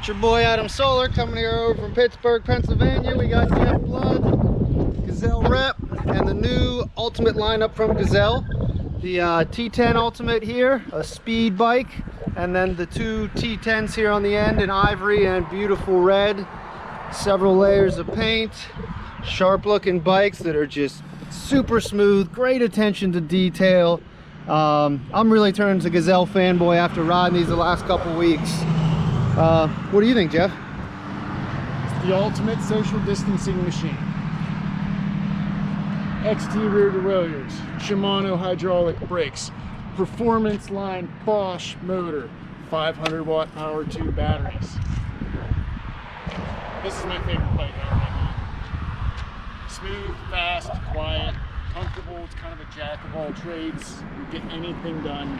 It's your boy Adam Solar coming here over from Pittsburgh, Pennsylvania. We got Jeff Blood, Gazelle Rep, and the new Ultimate lineup from Gazelle. The T10 Ultimate here, a speed bike, and then the two T10s here on the end in ivory and beautiful red. Several layers of paint, sharp looking bikes that are just super smooth, great attention to detail. I'm really turning to Gazelle fanboy after riding these the last couple weeks. What do you think, Jeff? It's the ultimate social distancing machine. XT rear derailleurs, Shimano hydraulic brakes, performance line Bosch motor, 500 watt power 2 batteries. This is my favorite bike out right now. Smooth, fast, quiet, comfortable. It's kind of a jack of all trades. You get anything done.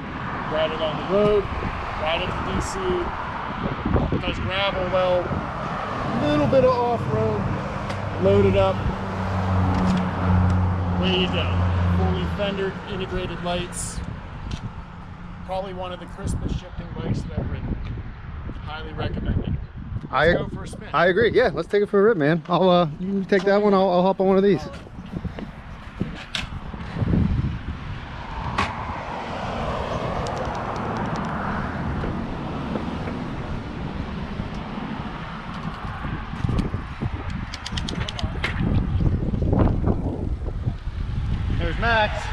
Ride it on the road, ride it to DC. It does gravel well, a little bit of off-road, load it up. Way you go. Fully fendered, integrated lights. Probably one of the crispest shifting bikes that I've ridden. Highly recommended. Let's go for a spin. I agree. Yeah, let's take it for a rip, man. You take that one. I'll hop on one of these. There's Max.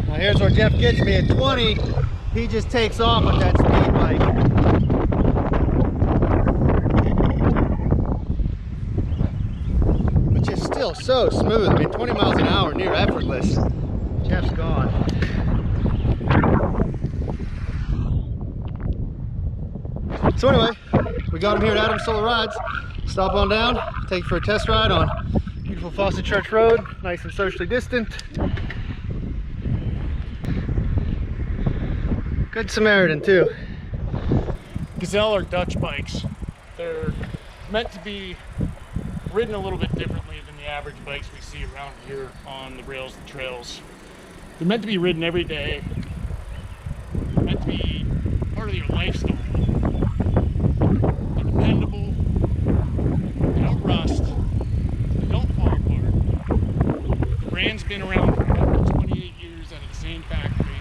Now here's where Jeff gets me. At 20, he just takes off with that speed bike. Still so smooth. I mean, 20 miles an hour, near effortless. Jeff's gone. So anyway, we got him here at Adam Solar Rides. Stop on down, take you for a test ride on beautiful Fawcett Church Road, nice and socially distant. Good Samaritan too. Gazelle are Dutch bikes. They're meant to be ridden a little bit differently than the average bikes we see around here on the rails and trails. They're meant to be ridden every day. They're meant to be part of your lifestyle. They're dependable. They don't rust. They don't fall apart. The brand's been around for about 28 years out of the same factory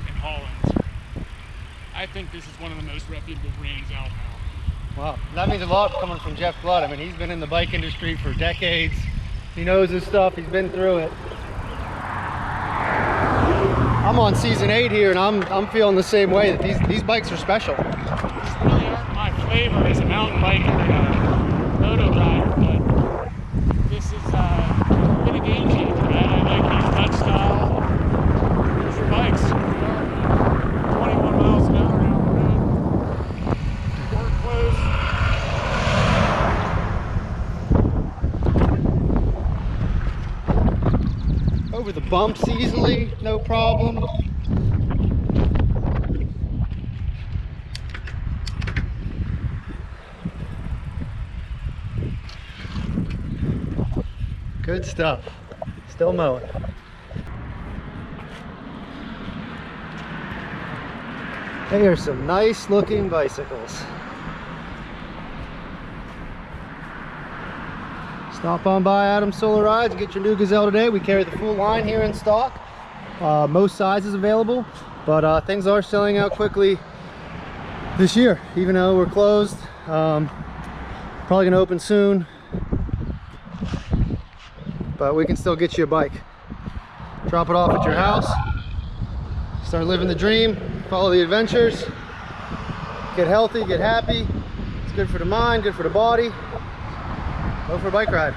in Holland. I think this is one of the most reputable brands out now. Wow, that means a lot coming from Jeff Blood. I mean, he's been in the bike industry for decades. He knows his stuff, he's been through it. I'm on season 8 here and I'm feeling the same way, that these bikes are special. These really aren't my flavor as a mountain biker and a moto rider, but this is been a game changer, man. I like these Dutch style. Here's your bikes. Here we are, 21 miles an hour down the road. Door closed. Over the bumps easily, no problem. Good stuff. Still mowing. They are some nice looking bicycles. Stop on by Adam Solar Rides and get your new Gazelle today. We carry the full line here in stock. Most sizes available, but things are selling out quickly this year, even though we're closed. Probably gonna open soon, but we can still get you a bike. Drop it off at your house, start living the dream, follow the adventures, get healthy, get happy. It's good for the mind, good for the body. Go for a bike ride.